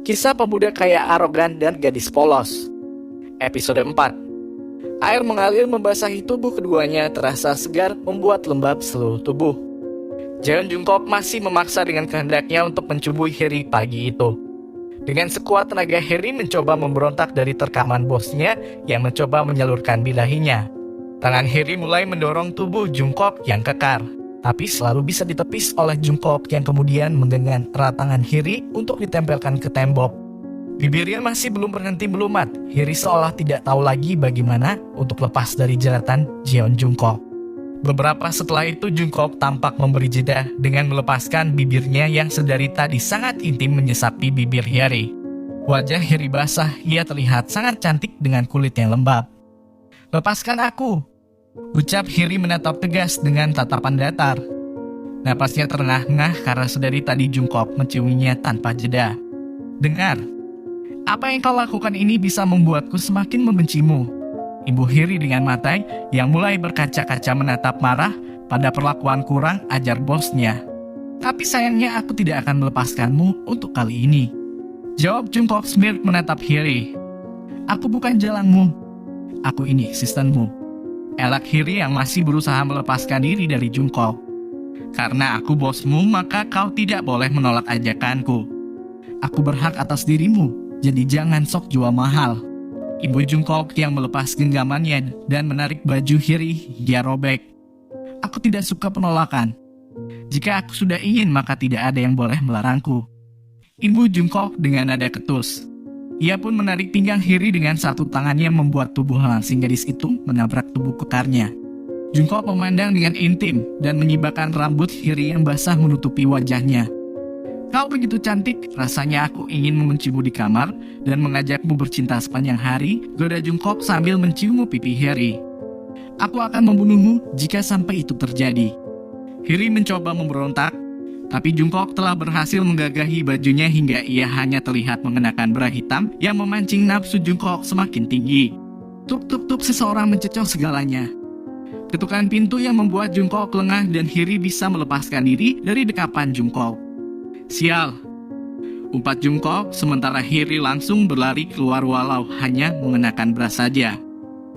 Kisah pemuda kaya arogan dan gadis polos. Episode 4. Air mengalir membasahi tubuh keduanya terasa segar membuat lembab seluruh tubuh. Jeon Jungkook masih memaksa dengan kehendaknya untuk mencubui Harry pagi itu. Dengan sekuat tenaga Harry mencoba memberontak dari terkaman bosnya yang mencoba menyalurkan birahinya. Tangan Harry mulai mendorong tubuh Jungkook yang kekar, tapi selalu bisa ditepis oleh Jungkook yang kemudian menggenggam erat tangan Harry untuk ditempelkan ke tembok. Bibirnya masih belum berhenti melumat. Harry seolah tidak tahu lagi bagaimana untuk lepas dari jeratan Jeon Jungkook. Beberapa setelah itu Jungkook tampak memberi jeda dengan melepaskan bibirnya yang sedari tadi sangat intim menyesapi bibir Harry. Wajah Harry basah, ia terlihat sangat cantik dengan kulit yang lembab. "Lepaskan aku," ucap Harry menatap tegas dengan tatapan datar. Napasnya terengah-engah karena sedari tadi Jungkook menciuminya tanpa jeda. "Dengar, apa yang kau lakukan ini bisa membuatku semakin membencimu," ibu Harry dengan mata yang mulai berkaca-kaca menatap marah pada perlakuan kurang ajar bosnya. "Tapi sayangnya aku tidak akan melepaskanmu untuk kali ini," jawab Jungkook sambil menatap Harry. "Aku bukan jalangmu, aku ini asistenmu," elak Harry yang masih berusaha melepaskan diri dari Jungkook. "Karena aku bosmu, maka kau tidak boleh menolak ajakanku. Aku berhak atas dirimu, jadi jangan sok jual mahal," ibu Jungkook yang melepas genggamannya dan menarik baju Harry hingga robek. "Aku tidak suka penolakan. Jika aku sudah ingin, maka tidak ada yang boleh melarangku," ibu Jungkook dengan nada ketus. Ia pun menarik pinggang Harry dengan satu tangannya membuat tubuh langsing gadis itu menabrak tubuh kekarnya. Jungkook memandang dengan intim dan menyibakkan rambut Harry yang basah menutupi wajahnya. "Kau begitu cantik, rasanya aku ingin membencimu di kamar dan mengajakmu bercinta sepanjang hari," goda Jungkook sambil mencium pipi Harry. "Aku akan membunuhmu jika sampai itu terjadi." Harry mencoba memberontak, tapi Jungkook telah berhasil menggagahi bajunya hingga ia hanya terlihat mengenakan bra hitam yang memancing nafsu Jungkook semakin tinggi. Tuk-tuk-tuk, seseorang mencecol segalanya. Ketukan pintu yang membuat Jungkook lengah dan Harry bisa melepaskan diri dari dekapan Jungkook. "Sial," umpat Jungkook sementara Harry langsung berlari keluar walau hanya mengenakan bra saja.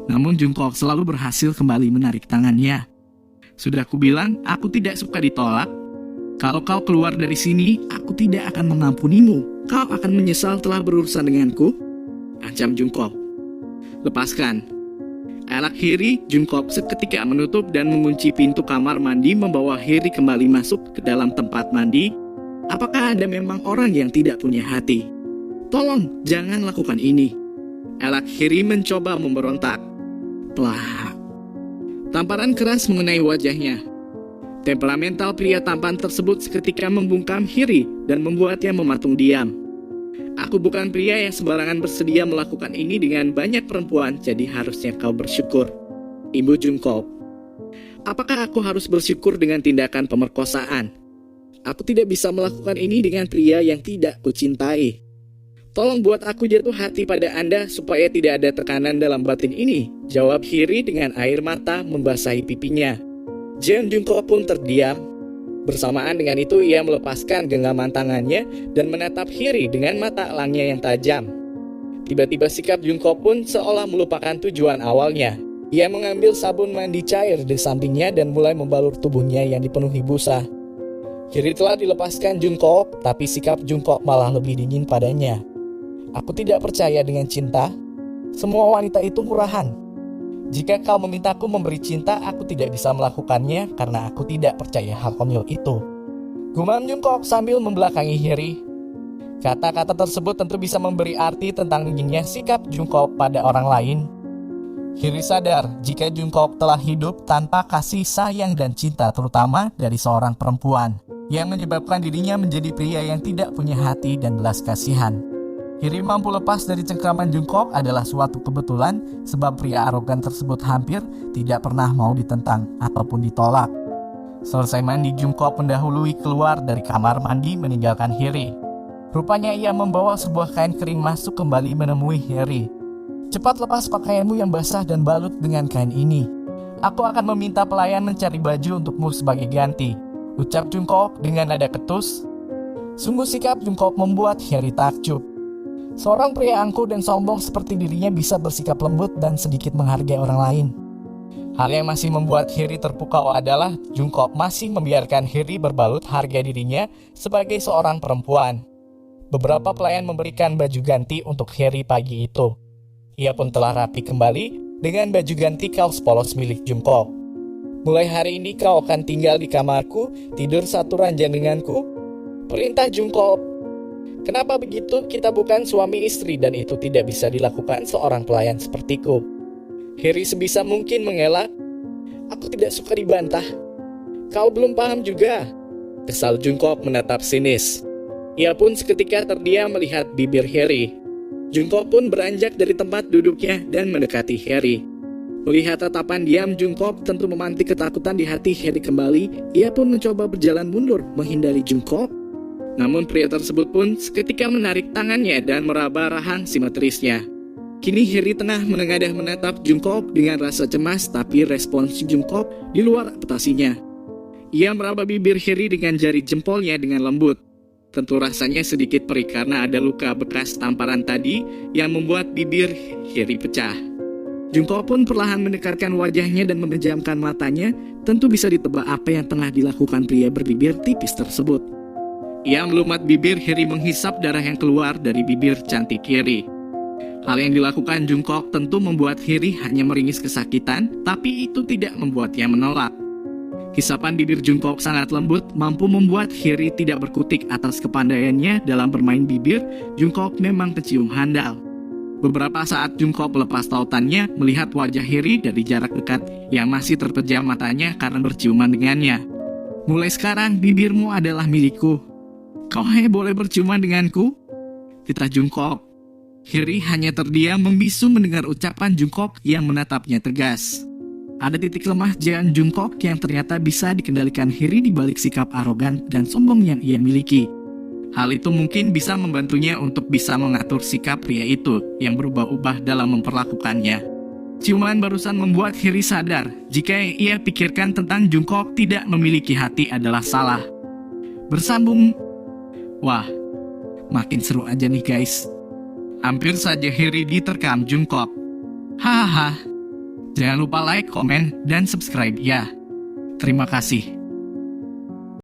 Namun Jungkook selalu berhasil kembali menarik tangannya. "Sudah kubilang, aku tidak suka ditolak. Kalau kau keluar dari sini, aku tidak akan mengampunimu. Kau akan menyesal telah berurusan denganku," ancam Jungkook. "Lepaskan," elak Harry. Jungkook seketika menutup dan mengunci pintu kamar mandi membawa Harry kembali masuk ke dalam tempat mandi. "Apakah Anda memang orang yang tidak punya hati? Tolong, jangan lakukan ini," elak Harry mencoba memberontak. Plak. Tamparan keras mengenai wajahnya. Temperamental pria tampan tersebut seketika membungkam Harry dan membuatnya mematung diam. "Aku bukan pria yang sembarangan bersedia melakukan ini dengan banyak perempuan, jadi harusnya kau bersyukur," ibu Jungkook. "Apakah aku harus bersyukur dengan tindakan pemerkosaan? Aku tidak bisa melakukan ini dengan pria yang tidak kucintai. Tolong buat aku jatuh hati pada Anda supaya tidak ada tekanan dalam batin ini," jawab Harry dengan air mata membasahi pipinya. Jeon Jungkook pun terdiam. Bersamaan dengan itu ia melepaskan genggaman tangannya dan menatap Harry dengan mata elangnya yang tajam. Tiba-tiba sikap Jungkook pun seolah melupakan tujuan awalnya. Ia mengambil sabun mandi cair di sampingnya dan mulai membalur tubuhnya yang dipenuhi busa. Harry telah dilepaskan Jungkook, tapi sikap Jungkook malah lebih dingin padanya. "Aku tidak percaya dengan cinta. Semua wanita itu murahan. Jika kau memintaku memberi cinta, aku tidak bisa melakukannya karena aku tidak percaya hal konyol itu," gumam Jungkook sambil membelakangi Harry. Kata-kata tersebut tentu bisa memberi arti tentang dinginnya sikap Jungkook pada orang lain. Harry sadar jika Jungkook telah hidup tanpa kasih sayang dan cinta, terutama dari seorang perempuan, yang menyebabkan dirinya menjadi pria yang tidak punya hati dan belas kasihan. Harry mampu lepas dari cengkraman Jungkook adalah suatu kebetulan sebab pria arogan tersebut hampir tidak pernah mau ditentang ataupun ditolak. Selesai mandi, Jungkook mendahului keluar dari kamar mandi meninggalkan Harry. Rupanya ia membawa sebuah kain kering masuk kembali menemui Harry. "Cepat lepas pakaianmu yang basah dan balut dengan kain ini. Aku akan meminta pelayan mencari baju untukmu sebagai ganti," ucap Jungkook dengan nada ketus. Sungguh sikap Jungkook membuat Harry takjub. Seorang pria angkuh dan sombong seperti dirinya bisa bersikap lembut dan sedikit menghargai orang lain. Hal yang masih membuat Harry terpukau adalah Jungkook masih membiarkan Harry berbalut harga dirinya sebagai seorang perempuan. Beberapa pelayan memberikan baju ganti untuk Harry pagi itu. Ia pun telah rapi kembali dengan baju ganti kaos polos milik Jungkook. Mulai hari ini kau akan tinggal di kamarku, tidur satu ranjang denganku. Perintah Jungkook. Kenapa begitu? Kita bukan suami istri dan itu tidak bisa dilakukan seorang pelayan sepertiku. Harry sebisa mungkin mengelak. Aku tidak suka dibantah. Kau belum paham juga. Kesal Jungkook menatap sinis. Ia pun seketika terdiam melihat bibir Harry. Jungkook pun beranjak dari tempat duduknya dan mendekati Harry. Melihat tatapan diam Jungkook tentu memantik ketakutan di hati Harry kembali. Ia pun mencoba berjalan mundur menghindari Jungkook. Namun pria tersebut pun seketika menarik tangannya dan meraba rahang simetrisnya. Kini Harry tengah menengadah menatap Jungkook dengan rasa cemas, tapi respons Jungkook di luar ekspektasinya. Ia meraba bibir Harry dengan jari jempolnya dengan lembut. Tentu rasanya sedikit perih karena ada luka bekas tamparan tadi yang membuat bibir Harry pecah. Jungkook pun perlahan mendekatkan wajahnya dan memejamkan matanya, tentu bisa ditebak apa yang tengah dilakukan pria berbibir tipis tersebut. Ia melumat bibir Harry menghisap darah yang keluar dari bibir cantik Harry. Hal yang dilakukan Jungkook tentu membuat Harry hanya meringis kesakitan, tapi itu tidak membuatnya menolak. Hisapan bibir Jungkook sangat lembut, mampu membuat Harry tidak berkutik atas kepandaiannya dalam bermain bibir. Jungkook memang pencium handal. Beberapa saat Jungkook melepas tautannya melihat wajah Harry dari jarak dekat yang masih terpejam matanya karena berciuman dengannya. Mulai sekarang bibirmu adalah milikku. Kau hanya boleh berciuman denganku? Titah Jungkook. Harry hanya terdiam membisu mendengar ucapan Jungkook yang menatapnya tegas. Ada titik lemah Jeon Jungkook yang ternyata bisa dikendalikan Harry di balik sikap arogan dan sombong yang ia miliki. Hal itu mungkin bisa membantunya untuk bisa mengatur sikap pria itu yang berubah-ubah dalam memperlakukannya. Ciuman barusan membuat Harry sadar jika yang ia pikirkan tentang Jungkook tidak memiliki hati adalah salah. Bersambung. Wah, makin seru aja nih guys. Hampir saja Harry diterkam Jungkook. Hahaha. Jangan lupa like, komen, dan subscribe ya. Terima kasih.